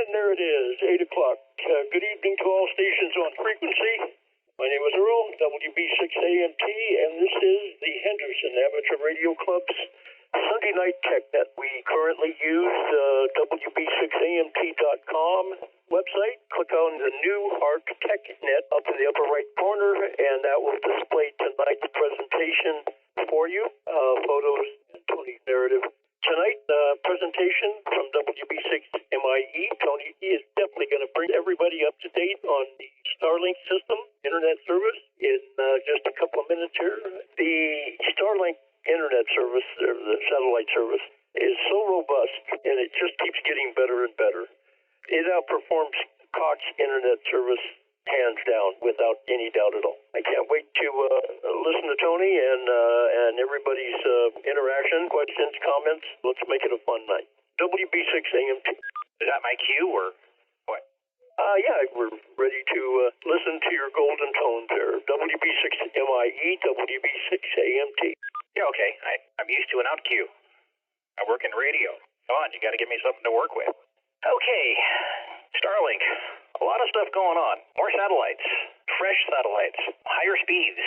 And there it is, 8 o'clock. Good evening to all stations on frequency. My name is Earl, WB6AMT, and this is the Henderson Amateur Radio Club's Sunday Night Tech Net. We currently use WB6AMT.com website. Click on the new HARC Tech Net up in the upper right corner, and that will display tonight's presentation for you. Photos and Tony's narrative. Tonight, presentation from WB6MIE. Tony is definitely going to bring everybody up to date on the StarLink system, internet service, in just a couple of minutes here. The StarLink internet service, or the satellite service, is so robust, and it just keeps getting better and better. It outperforms Cox internet service hands down, without any doubt at all. I can't wait to listen to Tony and everybody's interaction, questions, comments. Let's make it a fun night. WB6AMT. Is that my cue or what? Yeah, we're ready to listen to your golden tones there. WB6MIE, WB6AMT. Yeah, okay. I'm used to an out cue. I work in radio. Come on, you got to give me something to work with. Okay, StarLink. A lot of stuff going on. More satellites, fresh satellites, higher speeds,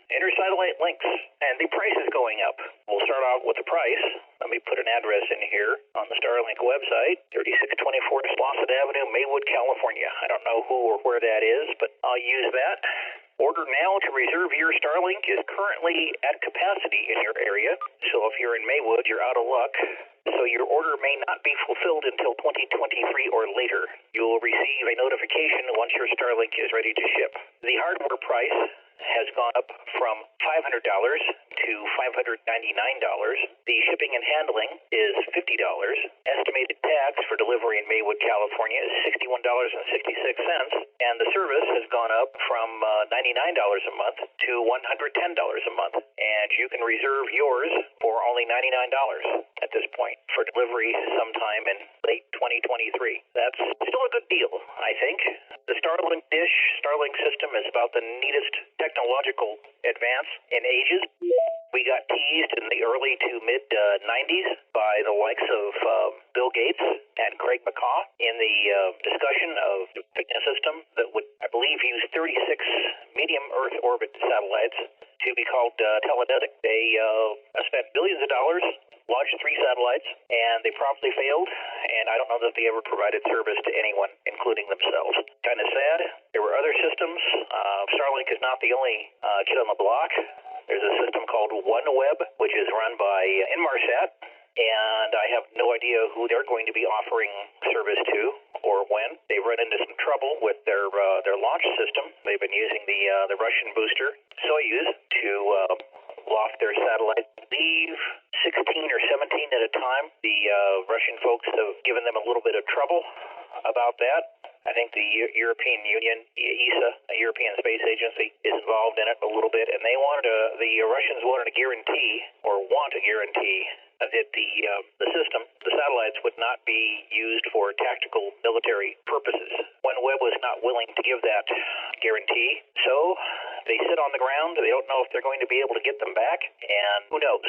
inter-satellite links, and the price is going up. We'll start off with the price. Let me put an address in here on the StarLink website, 3624 Slauson Avenue, Maywood, California. I don't know who or where that is, but I'll use that. Order now to reserve your StarLink is currently at capacity in your area. So if you're in Maywood, you're out of luck. So your order may not be fulfilled until 2023 or later. You will receive a notification once your StarLink is ready to ship. The hardware price has gone up from $500 to $599. The shipping and handling is $50. Estimated tax for delivery in Maywood, California is $61.66. And the service has gone up from $99 a month to $110 a month. And you can reserve yours for only $99 at this point for delivery sometime in late 2023. That's still a good deal, I think. The StarLink dish, StarLink system is about the neatest technological advance in ages. We got teased in the early to mid 90s by the likes of Bill Gates and Greg McCaw in the discussion of a system that would, I believe, use 36 medium Earth orbit satellites to be called teledetic. They spent billions of dollars, launched 3 satellites, and they promptly failed, and I don't know that they ever provided service to anyone, including themselves. Kind of sad. There were other systems. StarLink is not the only kid on the block. There's a system called OneWeb, which is run by Inmarsat, and I have no idea who they're going to be offering service to or when. They've run into some trouble with their launch system. They've been using the Russian booster, Soyuz, to loft their satellites. Leave 16 or 17 at a time. The Russian folks have given them a little bit of trouble about that. I think the European Union, ESA, a European Space Agency, is involved in it a little bit, and the Russians wanted a guarantee, or want a guarantee, that the system, the satellites, would not be used for tactical military purposes. OneWeb was not willing to give that guarantee, so they sit on the ground. They don't know if they're going to be able to get them back, and who knows?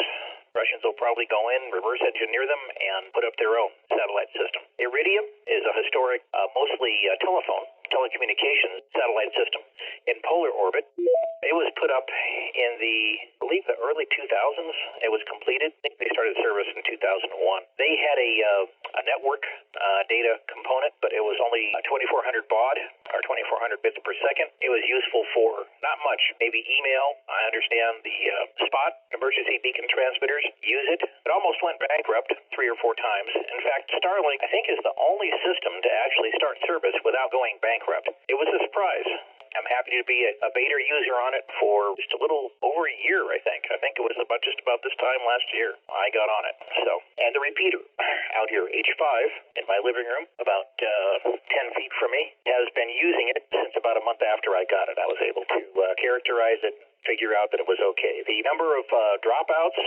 Russians will probably go in, reverse engineer them, and put up their own satellite system. Iridium is a historic, mostly telecommunications satellite system in polar orbit. It was put up in I believe the early 2000s. It was completed. I think they started service in 2001. They had a network data component, but it was only 2400 baud, or 2400 bits per second. It was useful for not much, maybe email. I understand the spot emergency beacon transmitters use it. It almost went bankrupt 3 or 4 times. In fact, StarLink, I think, is the only system to actually start service without going bankrupt. It was a surprise. I'm happy to be a beta user on it for just a little over a year, I think. I think it was just about this time last year I got on it. And the repeater out here, H5, in my living room, about 10 feet from me, has been using it since about a month after I got it. I was able to characterize it, figure out that it was okay. The number of dropouts,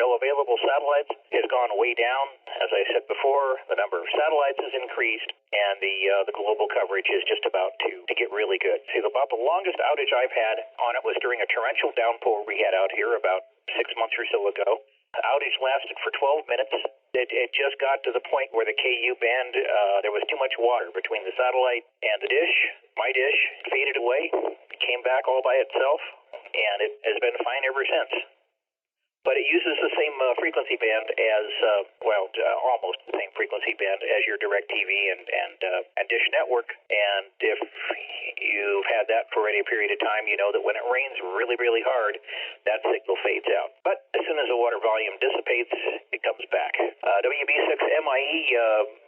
no available satellites, has gone way down. As I said before, the number of satellites has increased, and the global coverage is just about to get really good. See, about the longest outage I've had on it was during a torrential downpour we had out here about 6 months or so ago. The outage lasted for 12 minutes. It just got to the point where the KU band, there was too much water between the satellite and the dish. My dish faded away, came back all by itself, and it has been fine ever since. But it uses the same frequency band as, almost the same frequency band as your DirecTV and Dish Network. And if you've had that for any period of time, you know that when it rains really, really hard, that signal fades out. But as soon as the water volume dissipates, it comes back. WB6MIE,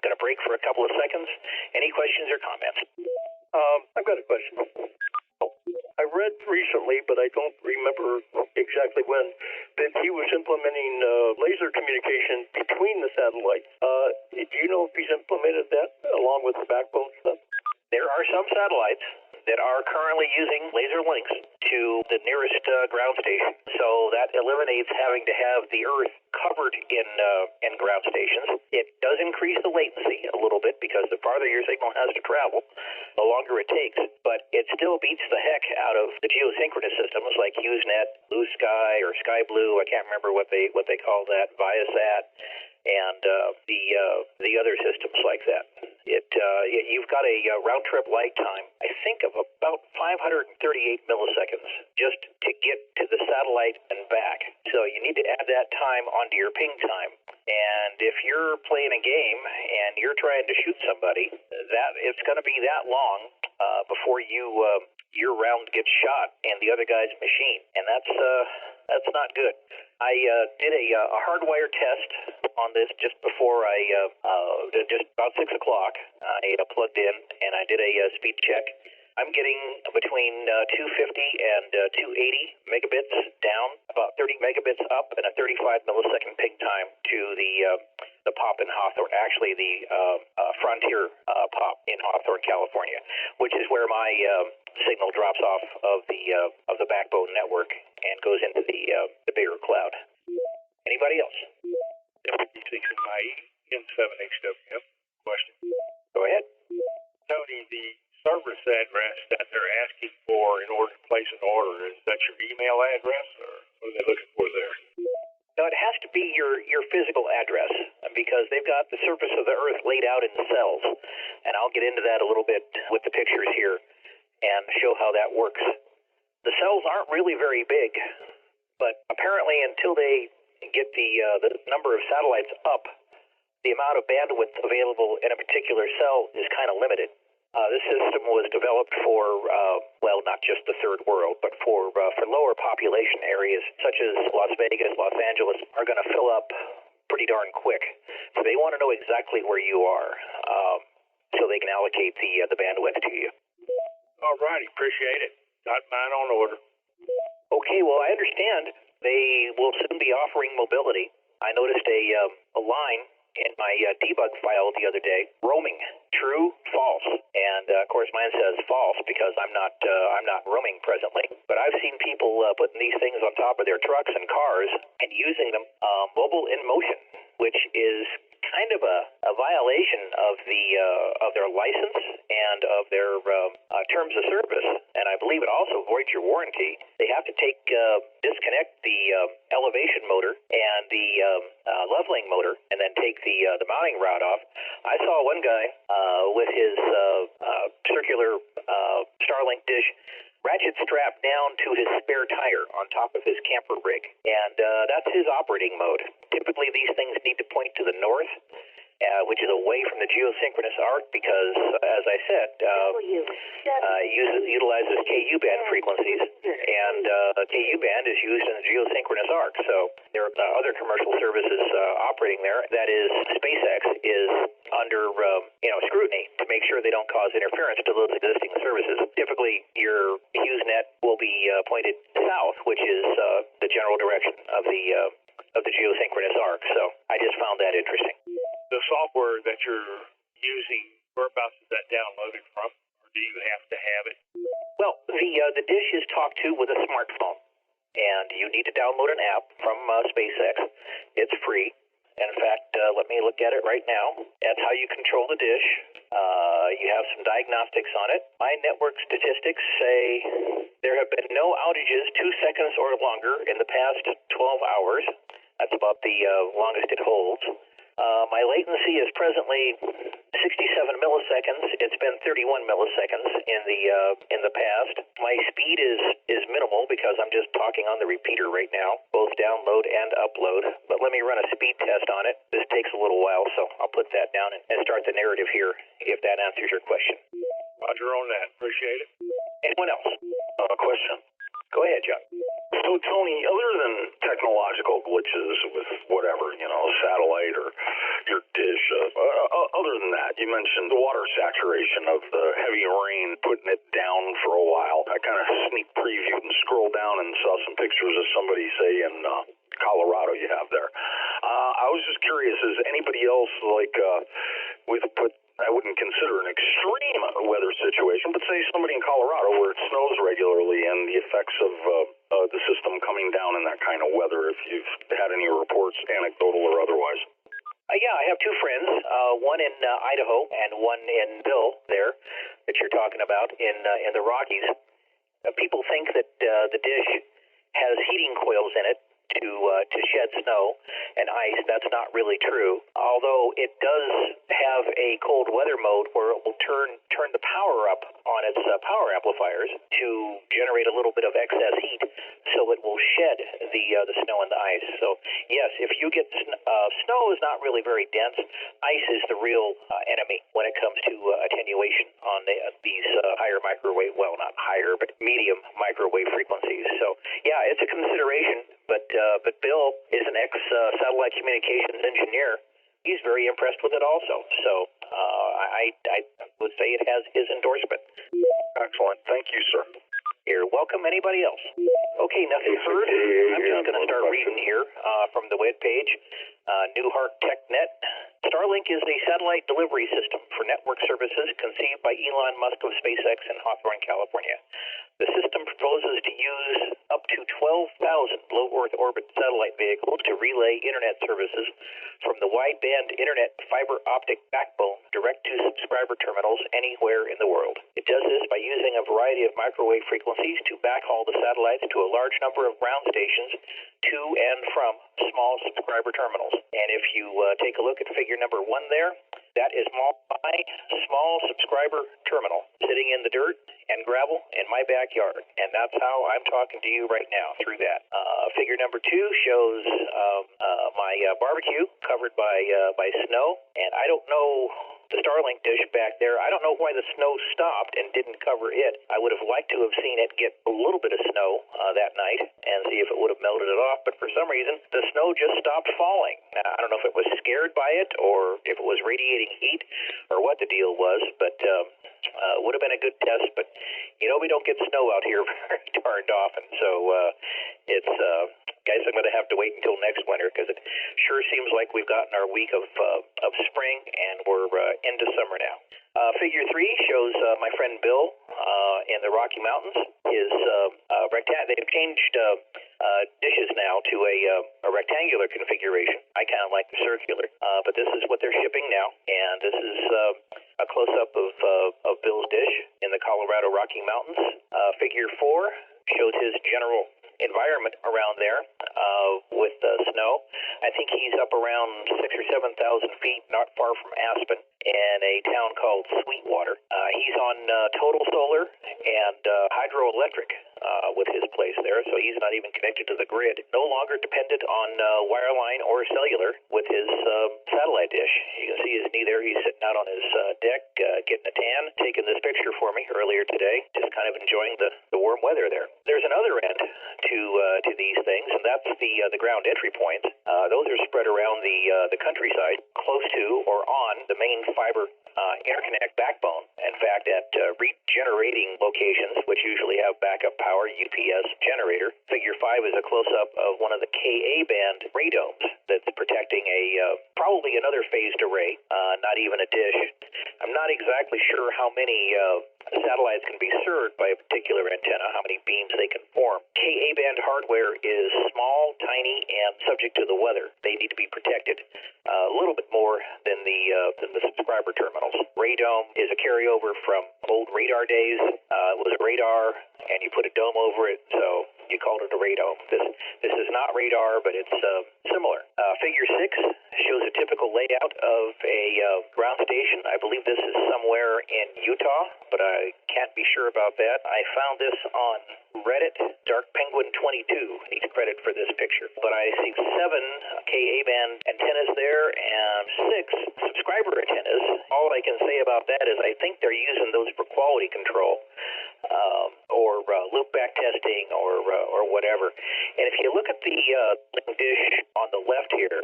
going to break for a couple of seconds. Any questions or comments? I've got a question. I read recently, but I don't remember exactly when, that he was implementing laser communication between the satellites. Do you know if he's implemented that along with the backbone stuff? There are some satellites that are currently using laser links to the nearest ground station. So that eliminates having to have the Earth covered in ground stations. It does increase the latency a little bit because the farther your signal has to travel, the longer it takes. But it still beats the heck out of the geosynchronous systems like HughesNet, Blue Sky, or Sky Blue. I can't remember what they call that, Viasat, and the other systems like that. You've got a round trip light time, I think, of about 538 milliseconds just to get to the satellite and back. So you need to add that time onto your ping time. And if you're playing a game and you're trying to shoot somebody, that it's going to be that long before your round gets shot in the other guy's machine, and that's not good. I did a hardwire test on this just before just about 6 o'clock. I plugged in and I did a speed check. I'm getting between 250 and 280 megabits down, about 30 megabits up, and a 35 millisecond ping time to the pop in Hawthorne, actually the Frontier pop in Hawthorne, California, which is where my signal drops off of the backbone network and goes into the bigger cloud. Anybody else? WB6MIE N7HWF. Question. Go ahead. Tony, the service address that they're asking for in order to place an order, is that your email address, or what are they looking for there? No, it has to be your physical address because they've got the surface of the Earth laid out in cells, and I'll get into that a little bit with the pictures here and show how that works. The cells aren't really very big, but apparently until they get the number of satellites up, the amount of bandwidth available in a particular cell is kind of limited. This system was developed for, not just the third world, but for lower population areas such as Las Vegas, Los Angeles are going to fill up pretty darn quick. So they want to know exactly where you are so they can allocate the bandwidth to you. All righty, appreciate it. Got mine on order. Okay, well, I understand they will soon be offering mobility. I noticed a line in my debug file the other day, roaming, true, false, and of course mine says false because I'm not roaming presently. But I've seen people putting these things on top of their trucks and cars and using them mobile in motion, which is kind of a violation of their license and of their terms of service, and I believe it also voids your warranty. They have to disconnect the elevation motor and the leveling motor, and then take the mounting rod off. I saw one guy with his circular StarLink dish ratchet strapped down to his spare tire on top of his camper rig, and that's his operating mode. Typically, these things need to point to the north, which is away from the geosynchronous arc because, as I said, utilizes KU band frequencies, and KU band is used in the geosynchronous arc. So there are other commercial services operating there. That is, SpaceX is under scrutiny to make sure they don't cause interference to those existing services. Typically, your HughesNet will be pointed south, which is the general direction of the geosynchronous arc. So I just found that interesting. The software that you're using, whereabouts is that downloaded from, or do you have to have it? Well, the dish is talked to with a smartphone, and you need to download an app from SpaceX. It's free. In fact, let me look at it right now. That's how you control the dish. You have some diagnostics on it. My network statistics say there have been no outages 2 seconds or longer in the past 12 hours. That's about the longest it holds. My latency is presently 67 milliseconds. It's been 31 milliseconds in the past. My speed is minimal because I'm just talking on the repeater right now, both download and upload. But let me run a speed test on it. This takes a little while, so I'll put that down and start the narrative here, if that answers your question. Roger on that. Appreciate it. Anyone else? Question. Go ahead, John. So, Tony, other than technological glitches with whatever, satellite or your dish, other than that, you mentioned the water saturation of the heavy rain, putting it down for a while. I kind of sneak previewed and scrolled down and saw some pictures of somebody, say, in Colorado you have there. I was just curious, is anybody else, I wouldn't consider an extreme weather situation, but say somebody in Colorado where it snows regularly and the effects of the system coming down in that kind of weather, if you've had any reports, anecdotal or otherwise. Yeah, I have two friends, one in Idaho and one in Bill there that you're talking about in the Rockies. People think that the dish has heating coils in it to shed snow and ice. That's not really true, although it does have a cold weather mode where it will turn the power up on its power amplifiers to generate a little bit of excess heat, so it will shed the snow and the ice. So yes, if you get snow is not really very dense. Ice is the real enemy when it comes to attenuation on these higher microwave, well, not higher, but medium microwave frequencies. So yeah, it's a consideration. But Bill is an ex-satellite communications engineer. He's very impressed with it also. So I would say it has his endorsement. Excellent. Thank you, sir. You're welcome. Anybody else? Okay, nothing heard. I'm just going to start reading here from the webpage. New HARC TechNet. StarLink is a satellite delivery system for network services conceived by Elon Musk of SpaceX in Hawthorne, California. The system proposes to use up to 12,000 low Earth orbit satellite vehicles to relay internet services from the wideband internet fiber optic backbone direct to subscriber terminals anywhere in the world. It does this by using a variety of microwave frequencies to backhaul the satellites to a large number of ground stations to and from small subscriber terminals. And if you take a look at figure number 1 there, that is my small subscriber terminal sitting in the dirt and gravel in my backyard. And that's how I'm talking to you right now through that. Figure number 2 shows my barbecue covered by snow. And I don't know the StarLink dish back there. I don't know why the snow stopped and didn't cover it. I would have liked to have seen it get a little bit of snow that night and see if it would have melted it off. But for some reason, the snow just stopped falling. Now, I don't know if it was scared by it or if it was radiating heat or what the deal was, but it would have been a good test. But, we don't get snow out here very darned often. So it's, guys, I'm going to have to wait until next winter because it sure seems like we've gotten our week of spring and we're into summer now. Figure 3 shows my friend Bill in the Rocky Mountains. They've changed dishes now to a rectangular configuration. I kind of like the circular, but this is what they're shipping now, and this is a close-up of Bill's dish in the Colorado Rocky Mountains. Figure 4 shows his general environment around there with snow. I think he's up around 6,000 or 7,000 feet, not far from Aspen, in a town called Sweetwater. He's on total solar and hydroelectric with his place there, so he's not even connected to the grid. No longer dependent on wireline or cellular with his satellite dish. You can see his knee there. He's sitting out on his deck, getting a tan, taking this picture for me earlier today, just kind of enjoying the warm weather there. There's another end to these things, and that's the ground entry points. Those are spread around the countryside, close to or on the main fiber interconnect backbone. In fact, at regenerating locations, which usually have backup power, UPS generator. Figure 5 is a close-up of one of the KA band radomes that's protecting probably another phased array, not even a dish. I'm not exactly sure how many satellites can be served by a particular antenna, how many beams they can form. KA band hardware is small, tiny, and subject to the weather. They need to be protected a little bit more than the subscriber terminals. Radome is a carryover from old radar days. It was a radar, and you put a dome over it, so you called it a radome. This is not radar, but it's similar. Figure 6 shows a typical layout of a ground station. I believe this is somewhere in Utah, but I can't be sure about that. I found this on Reddit. Dark Penguin 22 needs credit for this picture. But I see 7 Ka-band antennas there and 6 subscriber antennas. All I can say about that is I think they're using those for quality control, or loop back testing, or whatever. And if you look at the dish on the left here,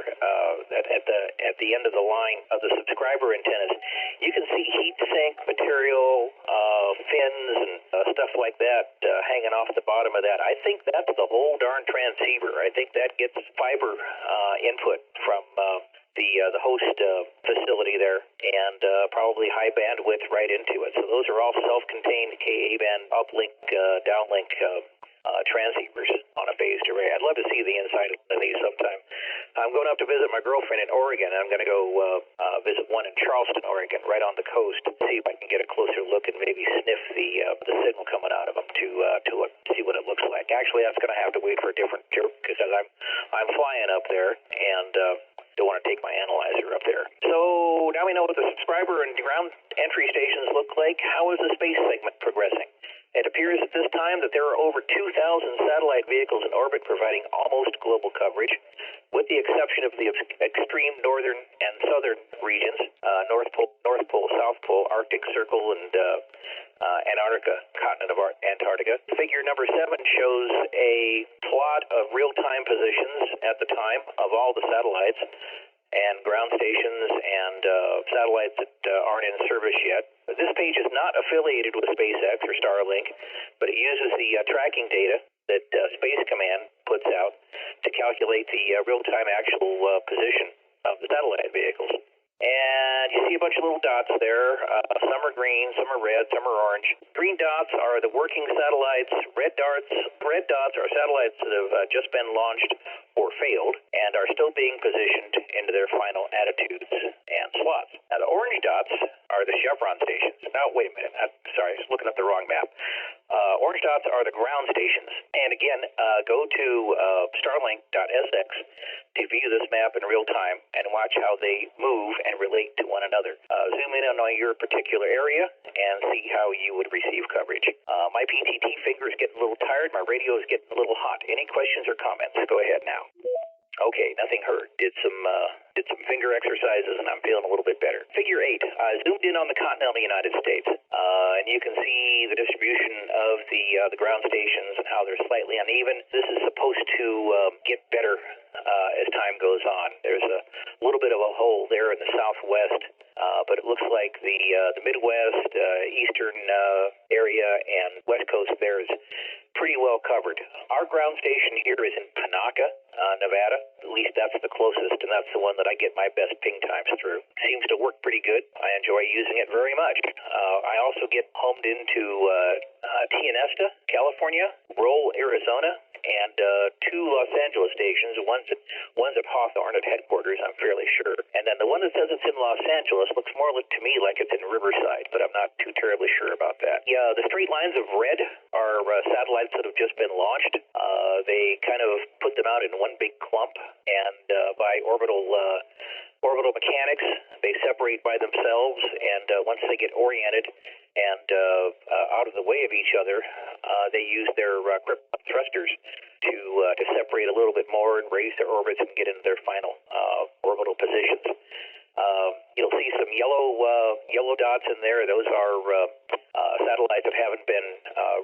at the end of the line of the subscriber antennas, you can see heat sink material, fins, and stuff like that hanging off the bottom of that. I think that's the whole darn transceiver. I think that gets fiber input from the host facility there, and probably high bandwidth right into it. So those are all self-contained Ka-band uplink, downlink transceivers on a phased array. I'd love to see the inside of these sometime. I'm going up to visit my girlfriend in Oregon, and I'm going to go visit one in Charleston, Oregon, right on the coast, see if I can get a closer look and maybe sniff the signal coming out of them to see what it looks like. Actually, that's going to have to wait for a different trip because I'm flying up there, and don't want to take my analyzer up there. So now we know what the subscriber and ground entry stations look like. How is the space segment progressing? It appears at this time that there are over 2,000 satellite vehicles in orbit providing almost global coverage, with the exception of the extreme northern and southern regions, North Pole, South Pole, Arctic Circle, and Antarctica, continent of Antarctica. Figure number 7 shows a plot of real-time positions at the time of all the satellites and ground stations and satellites that aren't in service yet. This page is not affiliated with SpaceX or StarLink, but it uses the tracking data that Space Command puts out to calculate the real-time actual position of the satellite vehicles. And you see a bunch of little dots there. Some are green, some are red, some are orange. Green dots are the working satellites. Red dots are satellites that have just been launched or failed and are still being positioned into their final attitudes and slots. Now, the orange dots are the chevron stations. Now, wait a minute. Sorry, I was looking at the wrong map. Orange dots are the ground stations. And again, go to starlink.sx to view this map in real time and watch how they move and relate to one another. Zoom in on your particular area and see how you would receive coverage. My PTT finger is getting a little tired. My radio is getting a little hot. Any questions or comments? Go ahead now. Okay, nothing hurt. Did some finger exercises, and I'm feeling a little bit better. Figure 8. Zoomed in on the continental United States, and you can see the distribution of the ground stations and how they're slightly uneven. This is supposed to get better as time goes on. There's a little bit of a hole there in the southwest, but it looks like the Midwest, eastern area, and west coast there is pretty well covered. Our ground station here is in Panaca, Nevada. At least that's the closest, and that's the one that I get my best ping times through. Seems to work pretty good. I enjoy using it very much. I also get homed into Tianesta, California, Roll, Arizona, and 2 Los Angeles stations. One's at Hawthorne at headquarters, I'm fairly sure. And then the one that says it's in Los Angeles looks more to me like it's in Riverside, but I'm not too terribly sure about that. Yeah, the straight lines of red are satellites that have just been launched. They kind of put them out in one big clump, and by orbital mechanics, they separate by themselves, and once they get oriented and out of the way of each other, they use their thrusters to separate a little bit more and raise their orbits and get into their final orbital positions. You'll see some yellow dots in there. Those are satellites that haven't been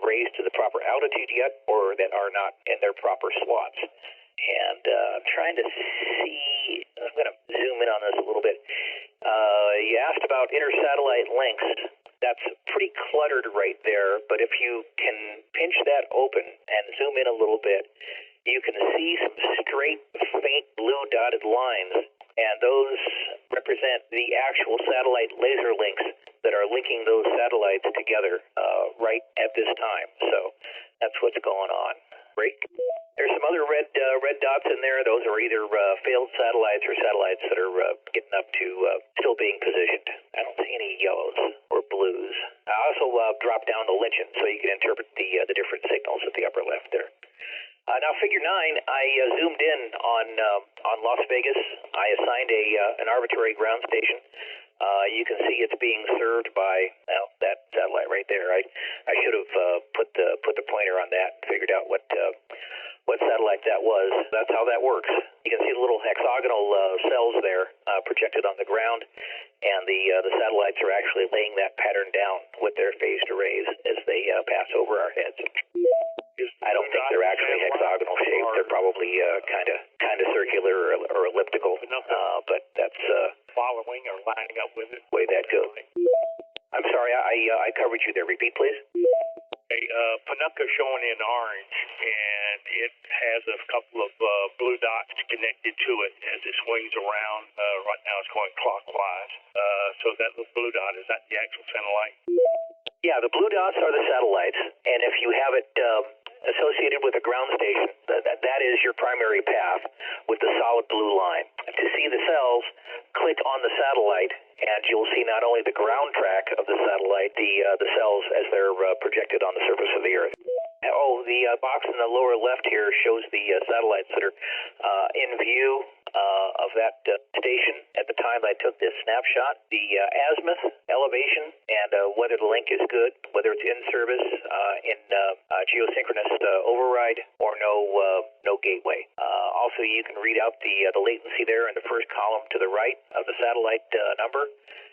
raised to the proper altitude yet, or that are not in their proper slots. And I'm trying to see. I'm going to zoom in on this a little bit. You asked about intersatellite links. That's pretty cluttered right there, but if you can pinch that open and zoom in a little bit, you can see some straight, faint blue dotted lines, and those represent the actual satellite laser links that are linking those satellites together right at this time. So that's what's going on. Great. There's some other red dots in there. Those are either failed satellites or satellites that are getting up to still being positioned. I don't see any yellows or blues. I also dropped down the legend so you can interpret the different signals at the upper left there. Now, Figure 9, I zoomed in on Las Vegas. I assigned an arbitrary ground station. You can see it's being served by that satellite right there. I should have put the pointer on that and figured out what satellite that was. That's how that works. You can see the little hexagonal cells there projected on the ground, and the satellites are actually laying that pattern down with their phased arrays as they pass over our heads. I don't think they're actually hexagonal shaped. They're probably kind of circular or elliptical, but that's following or lining up with it. The way that goes. I'm sorry, I covered you there. Repeat, please. Panuca showing in orange, and it has a couple of blue dots connected to it as it swings around. Right now it's going clockwise. So that little blue dot, is that the actual satellite? Yeah, the blue dots are the satellites, and if you have it associated with a ground station, that is your primary path with the solid blue line. To see the cells, click on the satellite, and you'll see not only the ground track of the satellite, the cells as they're projected on the surface of the Earth. Oh, the box in the lower left here shows the satellites that are in view of that station at the time I took this snapshot. The azimuth, elevation, and whether the link is good, whether it's in service, in geosynchronous override, or no gateway. Also, you can read out the latency there in the first column to the right of the satellite number.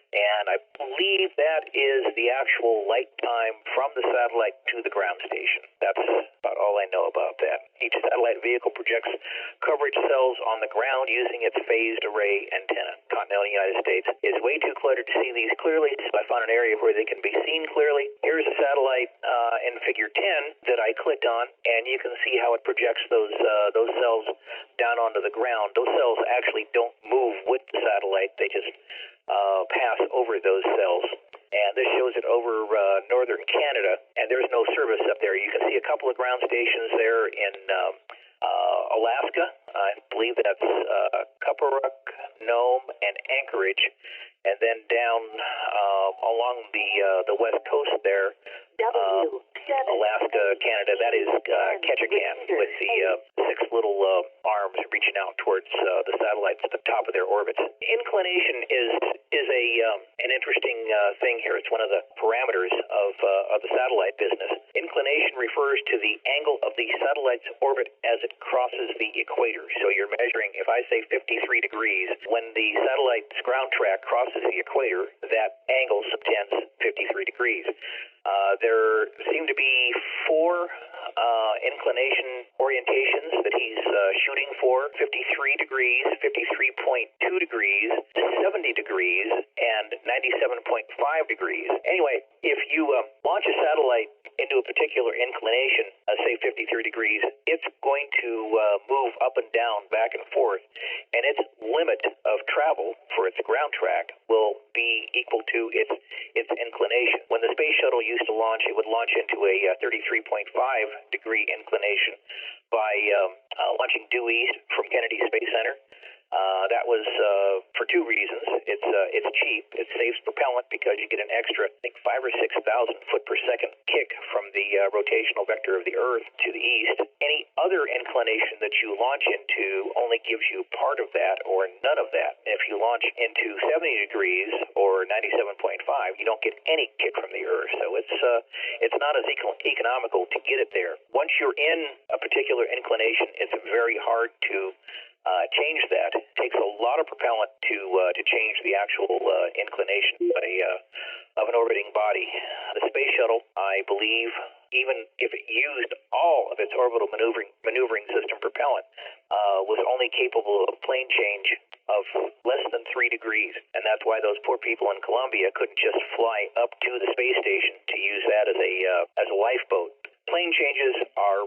And I believe that is the actual light time from the satellite to the ground station. That's about all I know about that. Each satellite vehicle projects coverage cells on the ground using its phased array antenna. Continental United States is way too cluttered to see these clearly, so I found an area where they can be seen clearly. Here's a satellite in Figure 10 that I clicked on, and you can see how it projects those cells down onto the ground. Those cells actually don't move with the satellite. They just pass over those cells. And this shows it over northern Canada, and there's no service up there. You can see a couple of ground stations there in Alaska. I believe that's Cuparuck, Nome, and Anchorage. And then down along the west coast there, Alaska, Canada, that is Ketchikan, with the 6 little arms reaching out towards the satellites at the top of their orbits. Inclination is an interesting thing here. It's one of the parameters of the satellite business. Inclination refers to the angle of the satellite's orbit as it crosses the equator. So you're measuring, if I say 53 degrees, when the satellite's ground track crosses the equator, that angle subtends 53 degrees. There seem to be 4 inclination orientations that he's shooting for: 53 degrees, 53.2 degrees, 70 degrees, and 97.5 degrees. Anyway, if you launch a satellite into a particular inclination, say 53 degrees, it's going to move up and down, back and forth, and its limit of travel for its ground track will be equal to its inclination. When the space shuttle used to launch, it would launch into a 33.5 degree inclination by launching due east from Kennedy Space Center. That was for 2 reasons. It's cheap. It saves propellant because you get an extra, I think, 5,000 or 6,000 foot per second kick from the rotational vector of the Earth to the east. Any other inclination that you launch into only gives you part of that or none of that. If you launch into 70 degrees or 97.5, you don't get any kick from the Earth. So it's not as economical to get it there. Once you're in a particular inclination, it's very hard to change that. It takes a lot of propellant to change the actual inclination of an orbiting body. The space shuttle, I believe, even if it used all of its orbital maneuvering system propellant, was only capable of plane change of less than 3 degrees, and that's why those poor people in Colombia couldn't just fly up to the space station to use that as a lifeboat. Plane changes are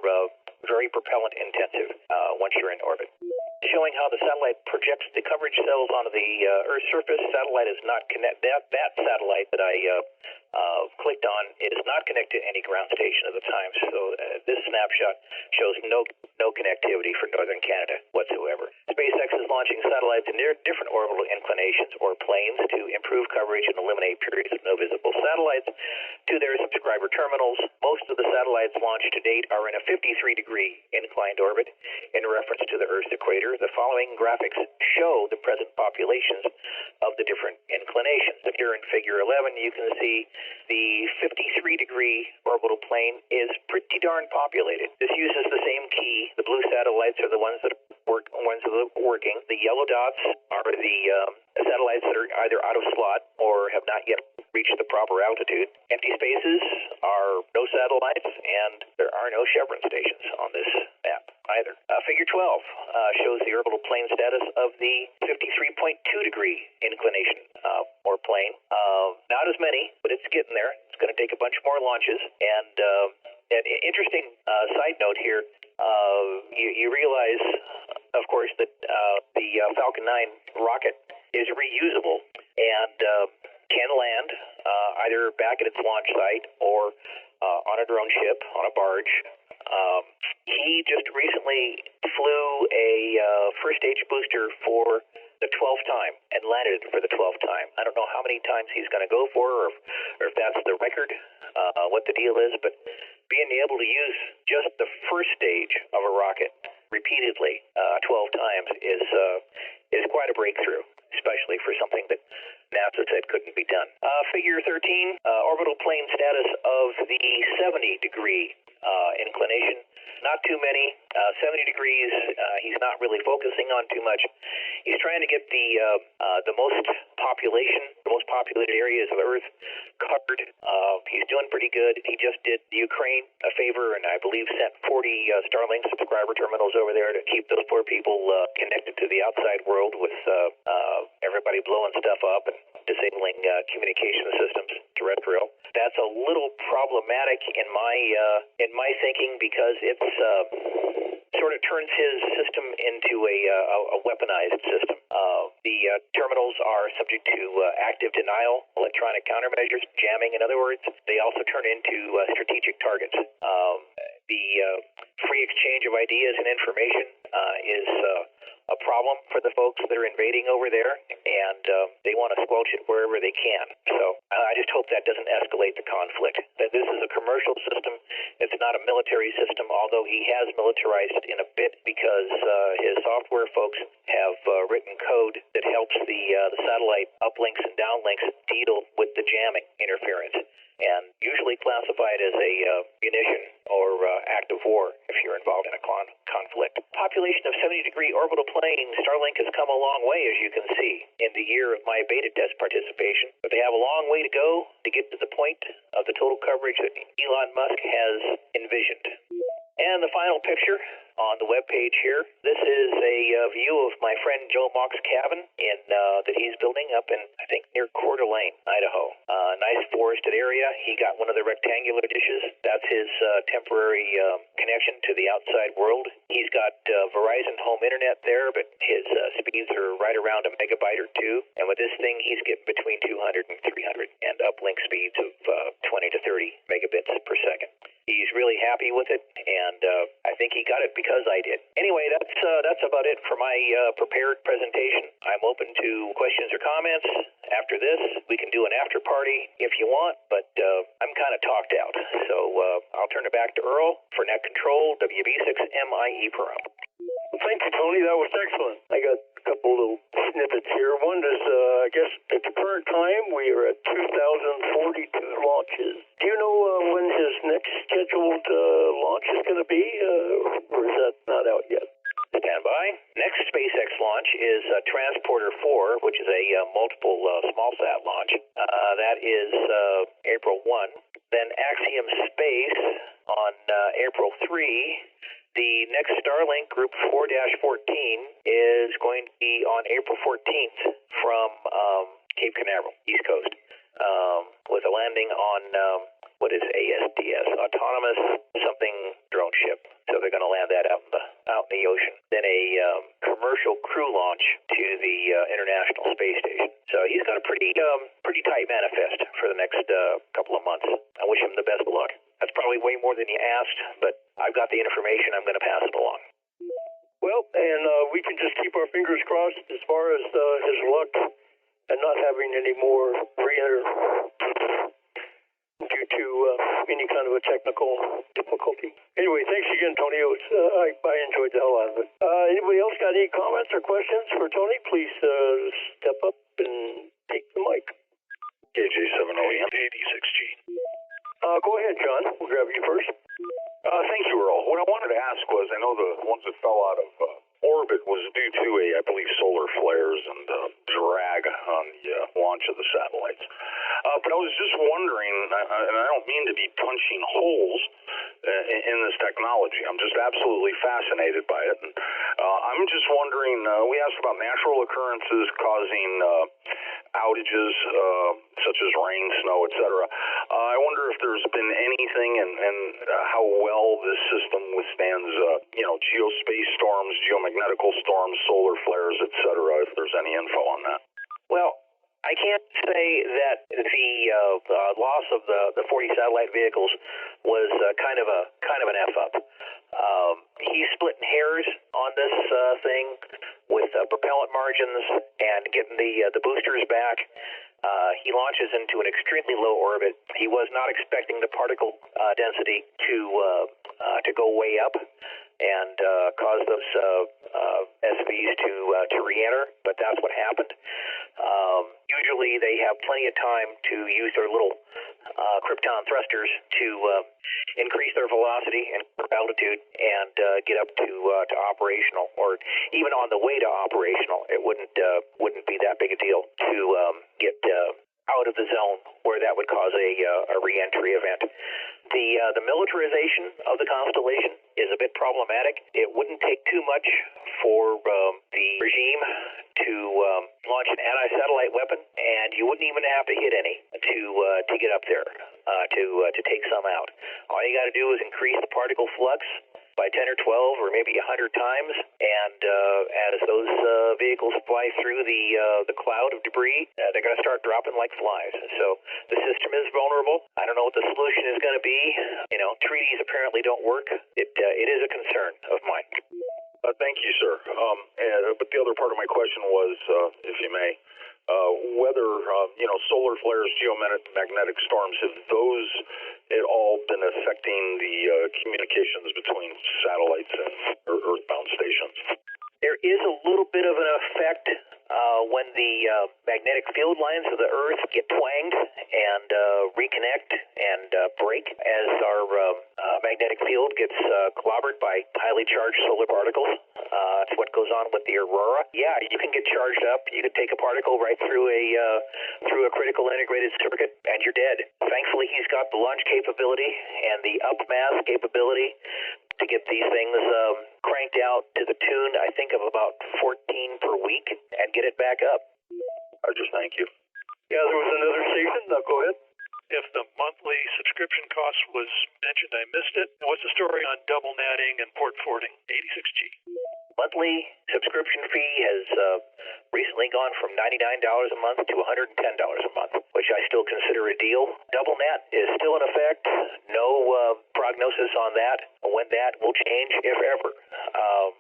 very propellant intensive once you're in orbit. Showing how the satellite projects the coverage cells onto the Earth's surface. Satellite is not that satellite that I clicked on is not connected to any ground station at the time. So this snapshot shows no connectivity for northern Canada whatsoever. SpaceX is launching satellites in different orbital inclinations or planes to improve coverage and eliminate periods of no visible satellites to their subscriber terminals. Most of the satellites launched to date are in a 53-degree inclined orbit in reference to the Earth's equator. The following graphics show the present populations of the different inclinations. Here in Figure 11, you can see the 53-degree orbital plane is pretty darn populated. This uses the same key. The blue satellites are the ones that are working. The yellow dots are the satellites that are either out of slot or have not yet reached the proper altitude. Empty spaces are no satellites, and there are no chevron stations on this map either. Figure 12 shows the orbital plane status of the 53.2-degree inclination or plane. Not as many, but it's getting there. It's going to take a bunch more launches. And an interesting side note here, you realize, of course, that the Falcon 9 rocket is reusable and can land either back at its launch site or on a drone ship, on a barge. He just recently flew a first-stage booster for the 12th time and landed it for the 12th time. I don't know how many times he's going to go for or if that's the record, what the deal is, but being able to use just the first stage of a rocket repeatedly 12 times is quite a breakthrough, especially for something that NASA said couldn't be done. Figure 13, orbital plane status of the 70-degree inclination. Not too many. 70 degrees, he's not really focusing on too much. He's trying to get the most populated areas of Earth covered. He's doing pretty good. He just did Ukraine a favor and I believe sent 40 StarLink subscriber terminals over there to keep those poor people connected to the outside world with everybody blowing stuff up and disabling communication systems terrestrial. That's a little problematic in my thinking because it's sort of turns his system into a weaponized system. The terminals are subject to active denial, electronic countermeasures, jamming, in other words. They also turn into strategic targets. The free exchange of ideas and information is a problem for the folks that are invading over there, and they want to squelch it wherever they can. So I just hope that doesn't escalate the conflict. That this is a commercial system. It's not a military system, although he has militarized it in a bit because his software folks have written code that helps the satellite uplinks and downlinks deal with the jamming interference, and usually classified as a munition or act of war if you're involved in a conflict. Population of 70-degree orbital plane, StarLink has come a long way, as you can see, in the year of my beta test participation. But they have a long way to go to get to the point of the total coverage that Elon Musk has envisioned. And the final picture on the web page here. This is a view of my friend Joe Mock's cabin that he's building up in, I think, near Coeur d'Alene, Idaho. Nice forested area. He got one of the rectangular dishes. That's his temporary connection to the outside world. He's got Verizon home internet there, but his speeds are right around a megabyte or two. And with this thing, he's getting between 200 and 300 and uplink speeds of 20 to 30 megabits per second. He's really happy with it, and I think he got it because I did. Anyway, that's about it for my prepared presentation. I'm open to questions or comments. After this, we can do an after party if you want, but I'm kind of talked out. So I'll turn it back to Earl for net control, WB6MIE program. Thank you, Tony. That was excellent. I got a couple little snippets here. One is, I guess, at the current time, we are at 2,042 launches. Do you know when his next scheduled launch is going to be, or is that not out yet? Stand by. Next SpaceX launch is Transporter 4, which is a multiple small-sat launch. That is April 1. Then Axiom Space on April 3. The next StarLink Group 4-14 is going to be on April 14th from Cape Canaveral, East Coast, with a landing on what is ASDS, Autonomous Something Drone Ship. So they're going to land that out in the ocean. Then a commercial crew launch to the International Space Station. So he's got a pretty tight manifest for the next couple of months. I wish him the best of luck. That's probably way more than you asked, but I've got the information. I'm going to pass it along. Well, and we can just keep our fingers crossed as far as his luck and not having any more re-enter due to any kind of a technical difficulty. Anyway, thanks again, Tony. I enjoyed the hell out of it. Anybody else got any comments or questions for Tony? Please step up and take the mic. KJ7OEM. 86G. Go ahead, John. We'll grab you first. Thank you, Earl. What I wanted to ask was, I know the ones that fell out of orbit was due to I believe, solar flares and drag on the launch of the satellites. But I was just wondering, and I don't mean to be punching holes in this technology. I'm just absolutely fascinated by it. And I'm just wondering, we asked about natural occurrences causing outages, such as rain, snow, etc. I wonder if there's been anything and how well this system withstands, geospace storms, geomagnetical storms, solar flares, etc. If there's any info on that. Well, I can't say that the loss of the 40 satellite vehicles was kind of an F up. He's splitting hairs on this thing with propellant margins and getting the boosters back. He launches into an extremely low orbit. He was not expecting the particle density to go way up and cause those SVs to re-enter, but that's what happened. Usually they have plenty of time to use their little krypton thrusters to increase their velocity and altitude and get up to operational, or even on the way to operational. It wouldn't be that big a deal to get out of the zone where that would cause a re-entry event. The militarization of the constellation is a bit problematic. It wouldn't take too much for the regime to launch an anti-satellite weapon, and you wouldn't even have to hit any to get up there to take some out. All you got to do is increase the particle flux by 10 or 12 or maybe 100 times, and as those vehicles fly through the cloud of debris, they're going to start dropping like flies. So the system is vulnerable. I don't know what the solution is going to be. Treaties apparently don't work. It is a concern of mine. Thank you, sir. But the other part of my question was, if you may, whether solar flares, geomagnetic storms, have those at all been affecting the communications between satellites and earthbound stations? There is a little bit of an effect when the magnetic field lines of the Earth get twanged and reconnect and break as our magnetic field gets clobbered by highly charged solar particles. That's what goes on with the aurora. Yeah, you can get charged up. You can take a particle right through a critical integrated circuit, and you're dead. Thankfully, he's got the launch capability and the upmass capability to get these things cranked out to the tune, I think, of about 14 per week and get it back up. I just thank you. Yeah, there was another station. Go ahead. If the monthly subscription cost was mentioned, I missed it. And what's the story on double netting and port forwarding, 86G? Monthly subscription fee has recently gone from $99 a month to $110 a month, which I still consider a deal. Double net is still in effect. No prognosis on that, when that will change, if ever.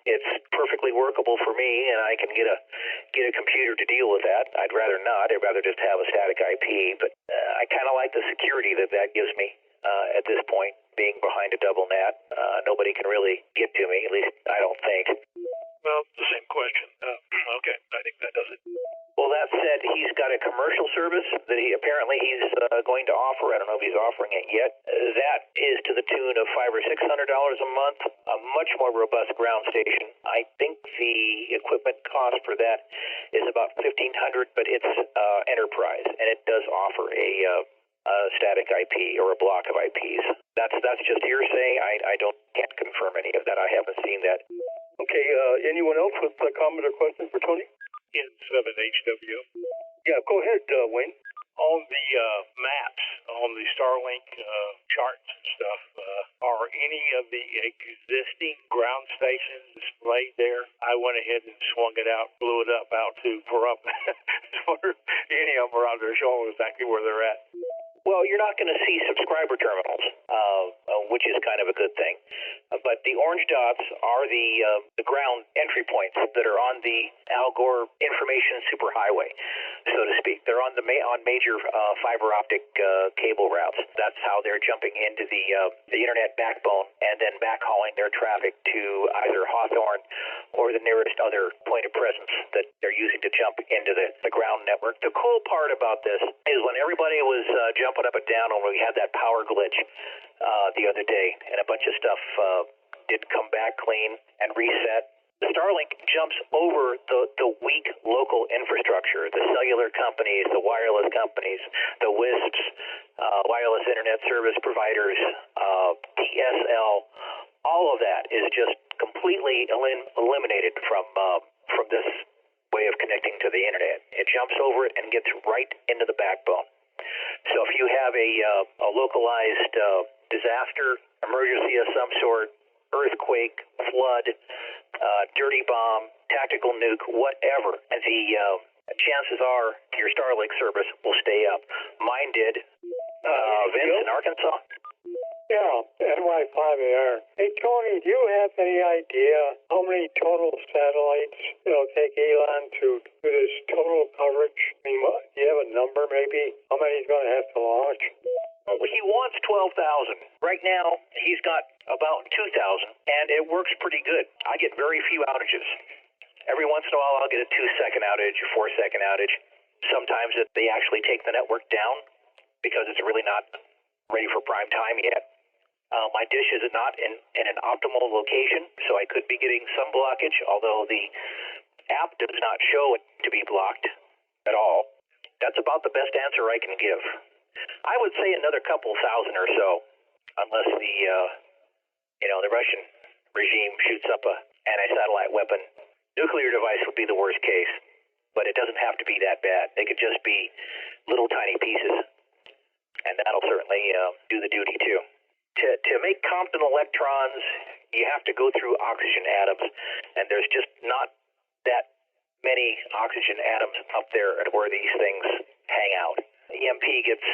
It's perfectly workable for me, and I can get a computer to deal with that. I'd rather not. I'd rather just have a static IP, but I kind of like the security that gives me at this point, being behind a double net. Nobody can really get to me, at least I don't think. Well, the same question. Okay, I think that does it. Well, that said, he's got a commercial service that he's going to offer. I don't know if he's offering it yet. That is to the tune of $500 or $600 a month. A much more robust ground station. I think the equipment cost for that is about $1,500, but it's enterprise, and it does offer a static IP or a block of IPs. That's just hearsay. I can't confirm any of that. I haven't seen that. Okay, anyone else with a comment or question for Tony? N7HW. Yeah, go ahead, Wayne. On the maps, on the StarLink charts and stuff, are any of the existing ground stations displayed there? I went ahead and swung it out, blew it up out to Pahrump. Any of them are out there showing exactly where they're at. Well, you're not going to see subscriber terminals, which is kind of a good thing. but the orange dots are the ground entry points that are on the Al Gore information superhighway, so to speak. They're on on major fiber optic cable routes. That's how they're jumping into the internet backbone and then backhauling their traffic to either Hawthorne or the nearest other point of presence that they're using to jump into the ground network. The cool part about this is when everybody was jumping up and down when we had that power glitch the other day and a bunch of stuff did come back clean and reset, the StarLink jumps over the weak local infrastructure, the cellular companies, the wireless companies, the WISPs, wireless internet service providers, DSL. All of that is just completely eliminated from this way of connecting to the internet. It jumps over it and gets right into the backbone. So if you have a localized disaster, emergency of some sort, earthquake, flood, dirty bomb, tactical nuke, whatever, the chances are your StarLink service will stay up. Mine did. Vince in Arkansas? Yeah, NY5AR. Hey, Tony, do you have any idea how many total satellites it'll take Elon to do this total coverage? I mean, do you have a number, maybe? How many he's going to have to launch? Well, he wants 12,000. Right now, he's got about 2,000, and it works pretty good. I get very few outages. Every once in a while, I'll get a 2-second outage, a 4-second outage. Sometimes they actually take the network down because it's really not ready for prime time yet. My dish is not in an optimal location, so I could be getting some blockage, although the app does not show it to be blocked at all. That's about the best answer I can give. I would say another couple thousand or so, unless the Russian regime shoots up a anti-satellite weapon. Nuclear device would be the worst case, but it doesn't have to be that bad. They could just be little tiny pieces, and that'll certainly do the duty too. To make Compton electrons, you have to go through oxygen atoms, and there's just not that many oxygen atoms up there at where these things hang out. EMP gets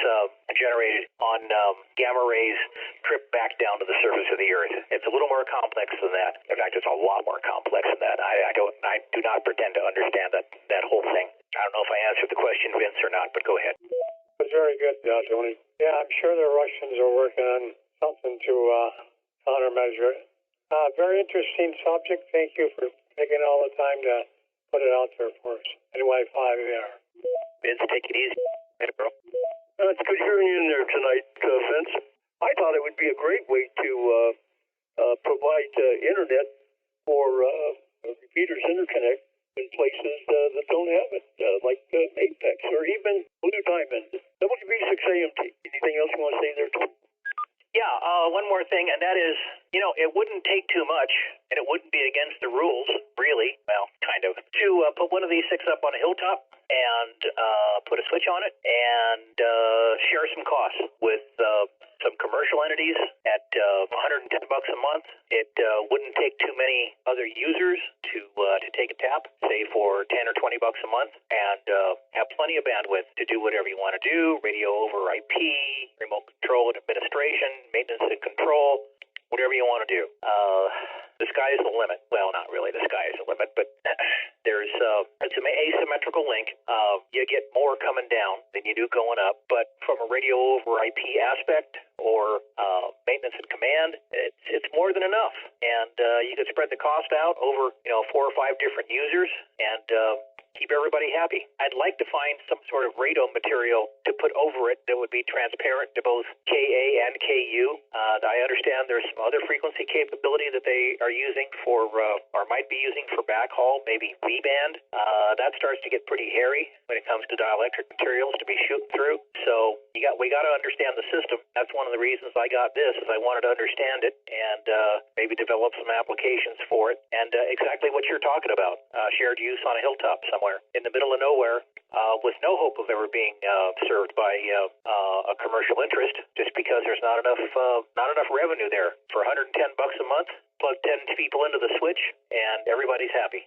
generated on gamma rays tripped back down to the surface of the Earth. It's a little more complex than that. In fact, it's a lot more complex than that. I do not pretend to understand that whole thing. I don't know if I answered the question, Vince, or not, but go ahead. That's very good, Tony. Yeah, I'm sure the Russians are working on something to countermeasure it. Very interesting subject. Thank you for taking all the time to put it out there for us. NY5AR. Vince, take it easy. It's good hearing you in there tonight, Vince. I thought it would be a great way to provide internet for repeaters interconnect in places that don't have it, like Apex or even Blue Diamond. WB6MIE. Anything else you want to say there, Tom? Yeah, one more thing, and that is, it wouldn't take too much, and it wouldn't be against the rules, really, well, kind of, to put one of these 6 up on a hilltop and put a switch on it and share some costs with some commercial entities at $110 a month. It wouldn't take too many other users to take a tap, say for $10 or $20 a month, and have plenty of bandwidth to do whatever you want to do: radio over IP, remote control and administration, maintenance and control, whatever you want to do. The sky is the limit. Well, not really the sky is the limit, but there's it's an asymmetrical link. You get more coming down than you do going up, but from a radio over IP aspect or maintenance and command, it's more than enough. And you can spread the cost out over 4 or 5 different users and keep everybody happy. I'd like to find some sort of radome material to put over it that would be transparent to both KA and KU. I understand there's some other frequency capability that they are using for, or might be using for backhaul, maybe V-band. That starts to get pretty hairy when it comes to dielectric materials to be shooting through. So we got to understand the system. That's one of the reasons I got this, is I wanted to understand it and maybe develop some applications for it. And exactly what you're talking about, shared use on a hilltop somewhere in the middle of nowhere, with no hope of ever being served by a commercial interest, just because there's not enough revenue there. For $110 a month, plug 10 people into the switch, and everybody's happy.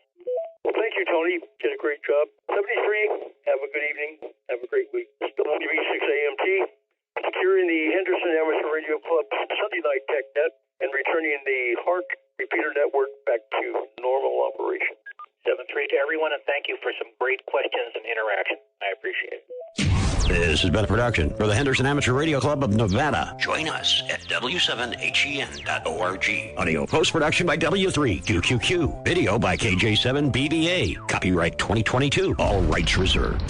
Well, thank you, Tony. Did a great job. 73, have a good evening. Have a great week. This is WB6AMT, securing the Henderson Amateur Radio Club Sunday Night Tech Net. and returning the HARC repeater network back to normal operation. 7-3 to everyone, and thank you for some great questions and interaction. I appreciate it. This has been a production for the Henderson Amateur Radio Club of Nevada. Join us at w7hen.org. Audio post-production by W3QQQ. Video by KJ7BBA. Copyright 2022. All rights reserved.